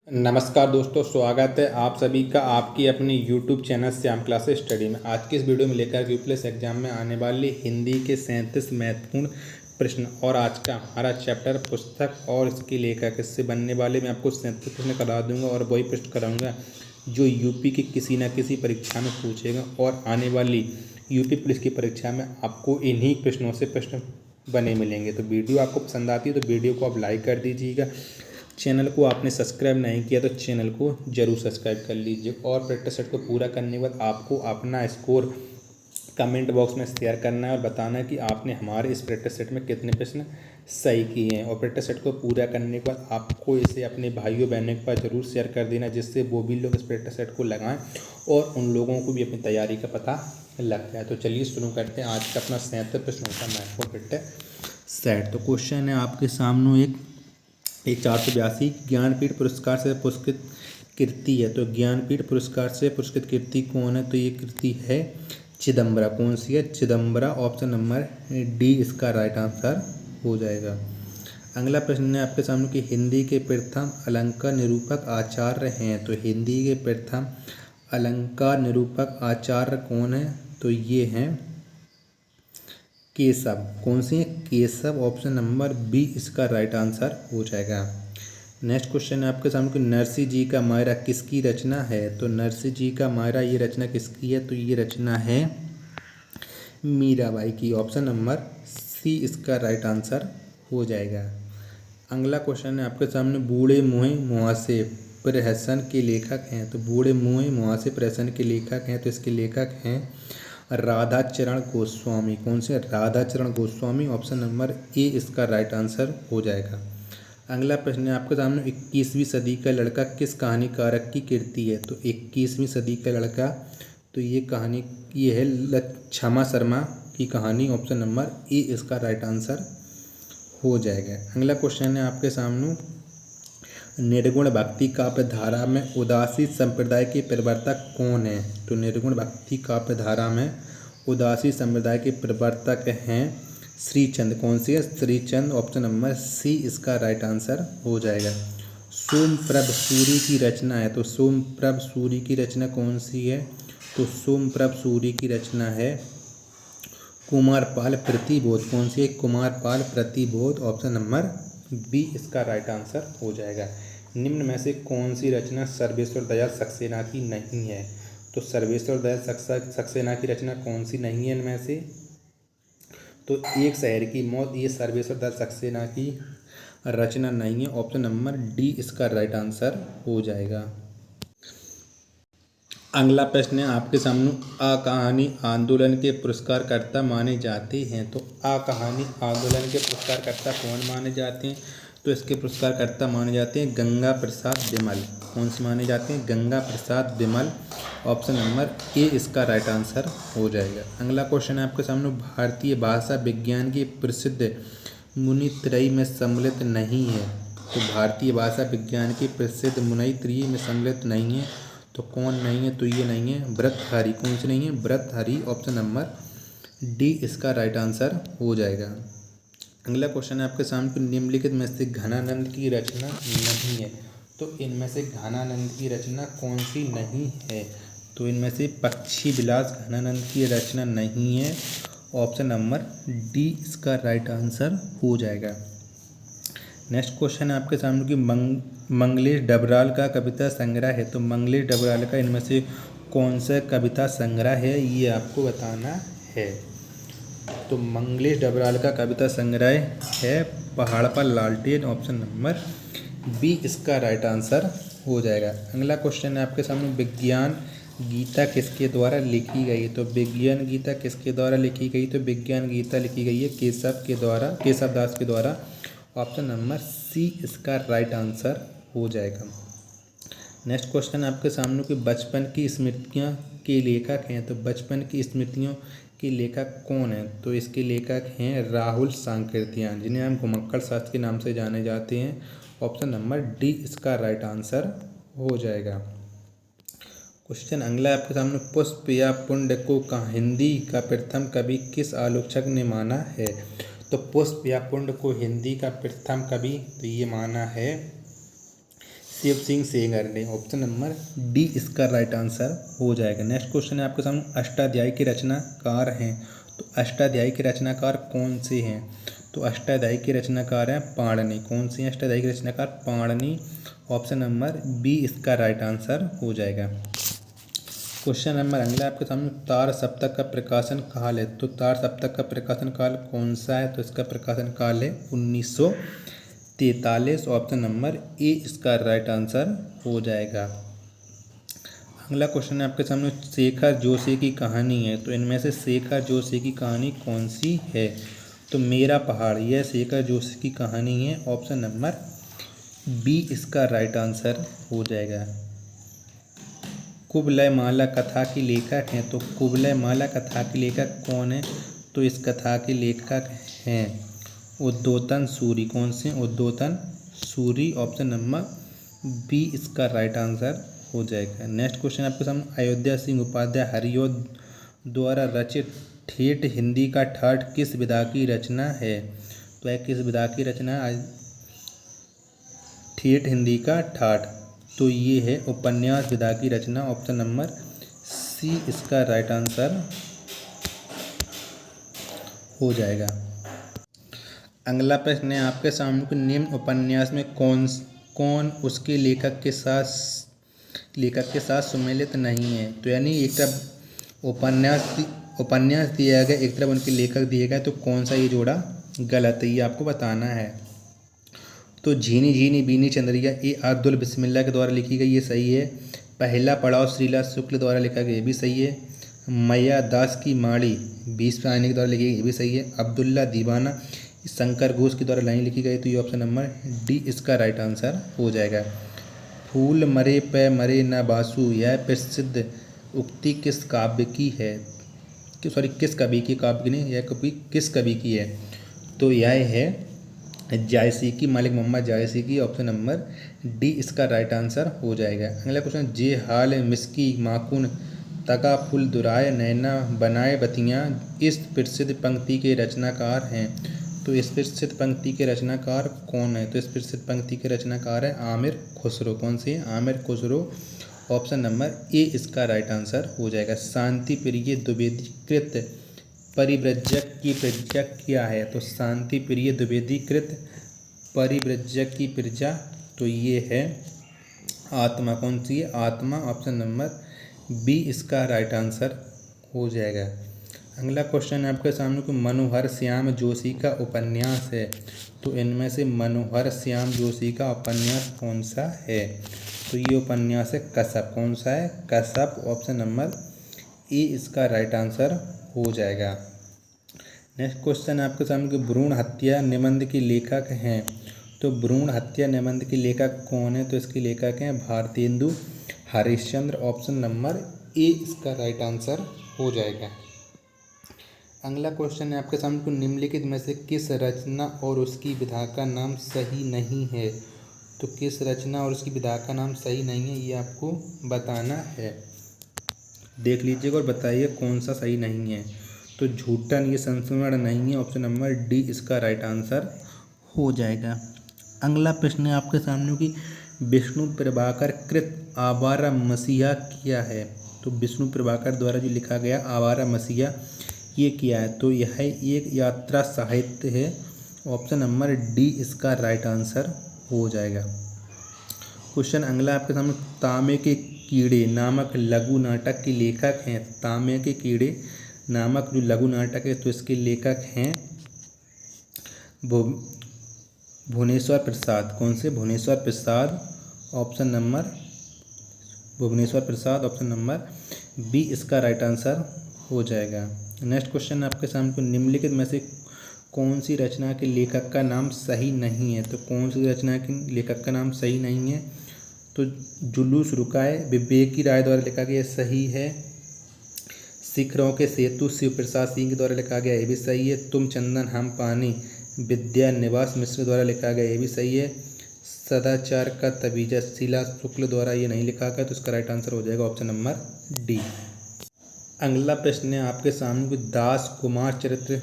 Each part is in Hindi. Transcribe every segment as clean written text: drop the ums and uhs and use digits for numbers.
नमस्कार दोस्तों, स्वागत है आप सभी का आपकी अपनी YouTube channel Shyam classes study में। आज की इस वीडियो में लेकर यूपीएससी एग्जाम में आने वाली हिंदी के 37 महत्वपूर्ण प्रश्न और आज का हमारा चैप्टर पुस्तक और इसके लेखक इससे बनने वाले मैं आपको 37 प्रश्न करा दूंगा और वही प्रश्न कराऊंगा जो यूपी की किसी न किसी परीक्षा में पूछेगा और आने वाली यूपी पुलिस की परीक्षा में आपको इन्हीं प्रश्नों से प्रश्न बने मिलेंगे। तो वीडियो आपको पसंद आती है तो वीडियो को आप लाइक कर दीजिएगा। चैनल को आपने सब्सक्राइब नहीं किया तो चैनल को जरूर सब्सक्राइब कर लीजिए और प्रैक्टिस सेट को पूरा करने के बाद आपको अपना स्कोर कमेंट बॉक्स में शेयर करना है और बताना है कि आपने हमारे इस प्रैक्टिस सेट में कितने प्रश्न सही किए हैं। और प्रैक्टिस सेट को पूरा करने के बाद आपको इसे अपने भाइयों बहनों के पास जरूर शेयर कर देना, जिससे वो भी लोग इस प्रैक्टिस सेट को लगाएं और उन लोगों को भी अपनी तैयारी का पता लग जाए। तो चलिए शुरू करते हैं आज का अपना 37 प्रश्नों का महत्वपूर्ण प्रैक्टिस सेट। तो क्वेश्चन है आपके सामने एक 482 ज्ञानपीठ पुरस्कार से पुरस्कृत कृति है। तो ज्ञानपीठ पुरस्कार से पुरस्कृत कृति कौन है? तो ये कृति है चिदम्बरा। कौन सी है? चिदम्बरा। ऑप्शन नंबर डी इसका राइट आंसर हो जाएगा। अगला प्रश्न है आपके सामने कि हिंदी के प्रथम अलंकार निरूपक आचार्य हैं। तो हिंदी के प्रथम अलंकार निरूपक आचार्य कौन है? तो ये हैं केशव। कौन सी है? केशव। ऑप्शन नंबर बी इसका राइट आंसर हो जाएगा। नेक्स्ट क्वेश्चन है आपके सामने कि नरसिंह जी का मायरा किसकी रचना है? तो नरसिंह जी का मायरा ये रचना किसकी है? तो ये रचना है मीराबाई की। ऑप्शन नंबर सी इसका राइट आंसर हो जाएगा। अगला क्वेश्चन है आपके सामने बूढ़े मुँहे मुहासे प्रहसन के लेखक हैं। तो बूढ़े मुँहे मुहासे प्रहसन के लेखक हैं, तो इसके लेखक हैं राधाचरण गोस्वामी। कौन से? Radhacharan Goswami. Option number A इसका राइट आंसर हो जाएगा। अगला प्रश्न है आपके सामने 21वीं सदी का लड़का किस कहानीकारक की कृति है? तो 21वीं सदी का लड़का, तो ये है क्षमा शर्मा की कहानी। ऑप्शन नंबर ए इसका राइट आंसर हो जाएगा। अगला क्वेश्चन है आपके सामने निर्गुण भक्ति काव्य धारा में उदासी संप्रदाय के प्रवर्तक कौन है? तो निर्गुण भक्ति काव्य धारा में उदासी संप्रदाय के प्रवर्तक हैं श्रीचंद। कौन सी है? श्रीचंद। ऑप्शन नंबर सी इसका राइट आंसर हो जाएगा। सोमप्रभ सूरी की रचना है। तो सोमप्रभ सूरी की रचना कौन सी है? तो सोमप्रभ सूरी की रचना है कुमारपाल प्रतिबोध। कौन सी है? कुमारपाल प्रतिबोध। ऑप्शन नंबर बी इसका राइट आंसर हो जाएगा। निम्न में से कौन सी रचना सर्वेश्वर दयाल सक्सेना की नहीं है? तो सर्वेश्वर दयाल सक्सेना की रचना कौन सी नहीं है इनमें से? तो एक शहर की मौत ये सर्वेश्वर दयाल सक्सेना की रचना नहीं है। ऑप्शन नंबर डी इसका राइट आंसर हो जाएगा। अगला प्रश्न है आपके सामने आ कहानी आंदोलन के पुरस्कारकर्ता माने जाते हैं। तो आ कहानी आंदोलन के पुरस्कारकर्ता कौन माने जाते हैं? तो इसके पुरस्कारकर्ता माने जाते हैं गंगा प्रसाद बिमल। कौन से माने जाते हैं? Ganga Prasad Bimal. Option number A इसका राइट आंसर हो जाएगा। अगला क्वेश्चन है आपके सामने भारतीय भाषा विज्ञान की प्रसिद्ध मुनित्रयी में सम्मिलित नहीं है। तो भारतीय भाषा विज्ञान की प्रसिद्ध मुनित्रयी में सम्मिलित नहीं है, तो कौन नहीं है? तो ये नहीं है भर्तृहरि। कौन सी नहीं है? भर्तृहरि। ऑप्शन नंबर डी इसका राइट आंसर हो जाएगा। अगला क्वेश्चन है आपके सामने निम्नलिखित में से घनानंद की रचना नहीं है। तो इनमें से घनानंद की रचना कौन सी नहीं है? तो इनमें से पक्षी विलास घनानंद की रचना नहीं है। ऑप्शन नंबर डी इसका राइट आंसर हो जाएगा। नेक्स्ट क्वेश्चन है आपके सामने कि मंगलेश डबराल का कविता संग्रह है। तो मंगलेश डबराल का इनमें से कौन सा कविता संग्रह है, ये आपको बताना है। तो मंगलेश डबराल का कविता संग्रह है पहाड़ पर लालटेन। ऑप्शन नंबर बी इसका राइट आंसर हो जाएगा। अगला क्वेश्चन है आपके सामने विज्ञान गीता किसके द्वारा लिखी गई? तो विज्ञान गीता किसके द्वारा लिखी गई? तो विज्ञान गीता लिखी गई है केशव दास के द्वारा। ऑप्शन नंबर सी इसका राइट आंसर हो जाएगा। नेक्स्ट क्वेश्चन आपके सामने कि बचपन की स्मृतियाँ के लेखक हैं। तो बचपन की स्मृतियों के लेखक कौन हैं? तो इसके लेखक हैं राहुल सांकृत्यायन, जिन्हें हम घुमक्कड़ शास्त्री के नाम से जाने जाते हैं। ऑप्शन नंबर डी इसका राइट आंसर हो जाएगा। क्वेश्चन अगला आपके सामने पुष्प या पुंड को हिंदी का प्रथम कवि किस आलोचक ने माना है? तो पुष्प या पुंड को हिंदी का प्रथम कवि तो ये माना है शिव सिंह सेंगर ने। ऑप्शन नंबर डी इसका राइट आंसर हो जाएगा। नेक्स्ट क्वेश्चन है आपके सामने, अष्टाध्यायी के रचनाकार हैं, तो अष्टाध्यायी के रचनाकार कौन से हैं? तो अष्टाध्यायी के रचनाकार हैं पाणिनि। कौन से हैं अष्टाध्यायी के रचनाकार? पाणिनि। ऑप्शन नंबर बी इसका राइट आंसर हो जाएगा। क्वेश्चन नंबर अगला आपके सामने, तार सप्तक का प्रकाशन काल है, तो तार सप्तक का प्रकाशन काल कौन सा है? तो इसका प्रकाशन काल है 1943। ऑप्शन नंबर ए इसका राइट आंसर हो जाएगा। अगला क्वेश्चन है आपके सामने, शेखर जोशी की कहानी है, तो इनमें से शेखर जोशी की कहानी कौन सी है? तो मेरा पहाड़, यह शेखर जोशी की कहानी है। ऑप्शन नंबर बी इसका राइट आंसर हो जाएगा। कुवलय माला कथा की लेखक हैं, तो कुवलय माला कथा की लेखक कौन है? तो इस कथा के लेखक हैं उद्योतन सूरी। कौन से? Udyotan Suri. Option number B इसका राइट आंसर हो जाएगा। नेक्स्ट क्वेश्चन आपके सामने, अयोध्या सिंह उपाध्याय हरिऔध द्वारा रचित ठेठ हिंदी का ठाठ किस विधा की रचना है? तो यह किस विधा की रचना है? ठेठ हिंदी का ठाठ, तो ये है उपन्यास विधा की रचना। ऑप्शन नंबर सी इसका राइट आंसर हो जाएगा। अगला प्रश्न है आपके सामने कि निम्न उपन्यास में कौन उसके लेखक के साथ सुमेलित नहीं है? तो यानी एक तरफ उपन्यास दिया गया, एक तरफ उनके लेखक दिए गए, तो कौन सा ये जोड़ा गलत है, ये आपको बताना है। तो झीनी झीनी बीनी चंद्रिया ये अब्दुल बिस्मिल्लाह के द्वारा लिखी गई, ये सही है। पहला पड़ाव श्रीला शुक्ल द्वारा लिखा गया, ये भी सही है। मैया दास की माड़ी भीष्मायनी के द्वारा लिखी गई, ये भी सही है। अब्दुल्ला दीवाना शंकर घोष के द्वारा लाइन लिखी गई, तो ये ऑप्शन नंबर डी इसका राइट आंसर हो जाएगा। फूल मरे पे मरे न बासु, यह प्रसिद्ध उक्ति किस काव्य की है? किस कवि की? काव्य की नहीं, यह कवि किस कवि की है? तो यह है जायसी की, मलिक मोहम्मद जायसी की। ऑप्शन नंबर डी इसका राइट आंसर हो जाएगा। अगला क्वेश्चन, जे हाल मिस्की माकुन तका फुल दुराय नैना बनाए बतियाँ इस प्रसिद्ध पंक्ति के रचनाकार हैं। तो इस प्रसिद्ध पंक्ति के रचनाकार कौन है? तो इस प्रसिद्ध पंक्ति के रचनाकार है आमिर खुसरो। कौन से? Aamir Khusro. Option number A इसका राइट आंसर हो जाएगा। शांति प्रिय द्विवेदी कृत परिव्रजक की प्रज्ञा क्या है? तो शांति प्रिय द्विवेदी कृत परिव्रजक की प्रज्ञा, तो ये है आत्मा। कौन सी है? आत्मा। ऑप्शन नंबर बी इसका राइट आंसर हो जाएगा। अगला क्वेश्चन है आपके सामने को, मनोहर श्याम जोशी का उपन्यास है, तो इनमें से मनोहर श्याम जोशी का उपन्यास कौन सा है? तो ये उपन्यास है कसब। कौन सा है? कसब। ऑप्शन नंबर ए इसका राइट आंसर हो जाएगा। नेक्स्ट क्वेश्चन है आपके सामने कि भ्रूण हत्या निबंध के लेखक हैं, तो भ्रूण हत्या निबंध के लेखक कौन है? तो इसके लेखक हैं Bharatendu Harishchandra. Option number A इसका राइट आंसर हो जाएगा। अगला क्वेश्चन है आपके सामने को, निम्नलिखित में से किस रचना और उसकी विधा का नाम सही नहीं है? तो किस रचना और उसकी विधा का नाम सही नहीं है, ये आपको बताना है। देख लीजिएगा और बताइए कौन सा सही नहीं है। तो झूठन ये संस्मरण नहीं है। ऑप्शन नंबर डी इसका राइट आंसर हो जाएगा। अगला प्रश्न है आपके सामने कि विष्णु प्रभाकर कृत आवारा मसीहा क्या है? तो विष्णु प्रभाकर द्वारा जो लिखा गया आवारा मसीहा ये क्या है? तो यह एक यात्रा साहित्य है। ऑप्शन नंबर डी इसका राइट आंसर हो जाएगा। क्वेश्चन अगला आपके सामने, तांबे के कीड़े नामक लघु नाटक के लेखक हैं। तांबे के कीड़े नामक जो लघु नाटक है, तो इसके लेखक हैं भुवनेश्वर प्रसाद। कौन से? भुवनेश्वर प्रसाद। ऑप्शन नंबर भुवनेश्वर प्रसाद। ऑप्शन नंबर बी इसका राइट आंसर हो जाएगा। नेक्स्ट क्वेश्चन आपके सामने को, निम्नलिखित में से कौन सी रचना के लेखक का नाम सही नहीं है? तो कौन सी रचना के लेखक का नाम सही नहीं है? तो जुलूस रुकाए विवेक की राय द्वारा लिखा गया, सही है। शिखरों के सेतु शिव प्रसाद सिंह के द्वारा लिखा गया, ये भी सही है। तुम चंदन हम पानी विद्या निवास मिश्र द्वारा लिखा गया, ये भी सही है। सदाचार का तबीजा शीला शुक्ल द्वारा ये नहीं लिखा गया, तो इसका राइट आंसर हो जाएगा ऑप्शन नंबर डी। अगला प्रश्न है आपके सामने कि दास कुमार चरित्र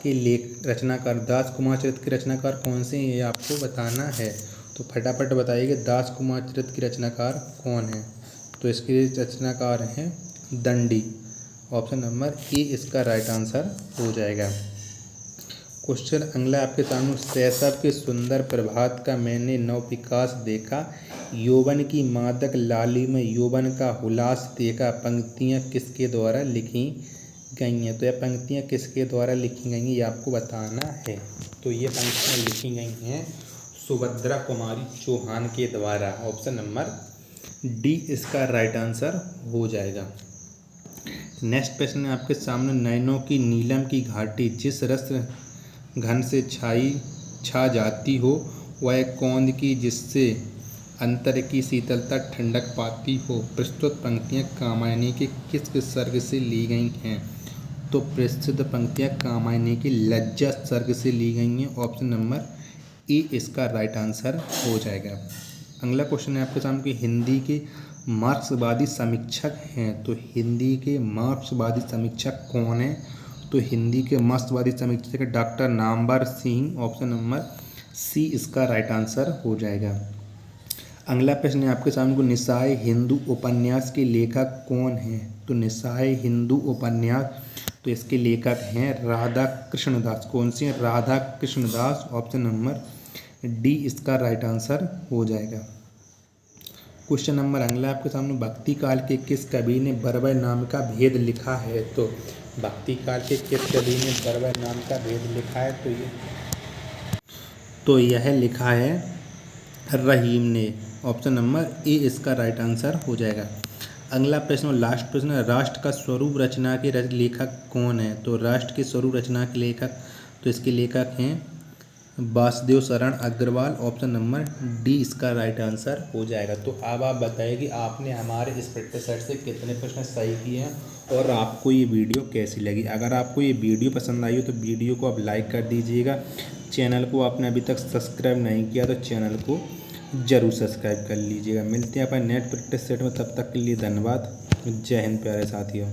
के रचनाकार, दास कुमार चरित्र के रचनाकार कौन से हैं, ये आपको बताना है। तो तो फटाफट बताइए दास कुमार चरित्र की रचनाकार कौन है। तो इसके रचनाकार हैं दंडी। ऑप्शन नंबर ए इसका राइट आंसर हो जाएगा। क्वेश्चन अगला आपके सामने, शैशव के सुंदर प्रभात का मैंने नव विकास देखा, यौवन की मादक लाली में यौवन का हुलास देखा, पंक्तियाँ किसके द्वारा लिखी गई हैं। तो यह पंक्तियाँ किसके द्वारा लिखी गई हैं ये आपको बताना है। तो ये पंक्तियाँ लिखी गई हैं सुभद्रा कुमारी चौहान के द्वारा। ऑप्शन नंबर डी इसका राइट आंसर हो जाएगा। नेक्स्ट प्रश्न है आपके सामने, नैनों की नीलम की घाटी जिस रस घन से छा जाती हो वह कौंद की जिससे अंतर की शीतलता ठंडक पाती हो। प्रस्तुत पंक्तियाँ कामायनी के किस सर्ग से ली गई हैं। तो प्रस्तुत पंक्तियाँ कामायनी की लज्जा सर्ग से ली गई हैं। ऑप्शन नंबर ए इसका राइट आंसर हो जाएगा। अगला क्वेश्चन है आपके सामने कि हिंदी के मार्क्सवादी समीक्षक हैं। तो हिंदी के मार्क्सवादी समीक्षक कौन है। तो हिंदी के मार्क्सवादी समीक्षक doctor Namvar Singh. Option number C इसका राइट आंसर हो जाएगा। अगला प्रश्न है आपके सामने को, निसाय हिंदू उपन्यास के लेखक कौन हैं। तो निसाय हिंदू उपन्यास, तो इसके लेखक हैं राधा कृष्णदास। कौन से? Radha Krishnadas. Option number D इसका राइट आंसर हो जाएगा। क्वेश्चन नंबर अगला आपके सामने, भक्ति काल के किस कवि ने बर्बर नाम का भेद लिखा है। तो भक्ति काल के किस कवि ने बर्बर नाम का भेद लिखा है। तो यह लिखा है रहीम ने। ऑप्शन नंबर ए इसका राइट आंसर हो जाएगा। अगला प्रश्न, लास्ट प्रश्न, राष्ट्र का स्वरूप रचना के लेखक कौन है। तो राष्ट्र के स्वरूप रचना के लेखक, तो इसके लेखक हैं वासुदेव शरण अग्रवाल। ऑप्शन नंबर डी इसका राइट आंसर हो जाएगा। तो अब आप बताइए कि आपने हमारे इस प्रैक्टिस सेट से कितने प्रश्न सही किए हैं और आपको ये वीडियो कैसी लगी। अगर आपको ये वीडियो पसंद आई हो तो वीडियो को आप लाइक कर दीजिएगा। चैनल को आपने अभी तक सब्सक्राइब नहीं किया तो चैनल को ज़रूर सब्सक्राइब कर लीजिएगा। मिलते हैं अपन नेक्स्ट प्रैक्टिस सेट में, तब तक के लिए धन्यवाद। जय हिंद प्यारे साथियों।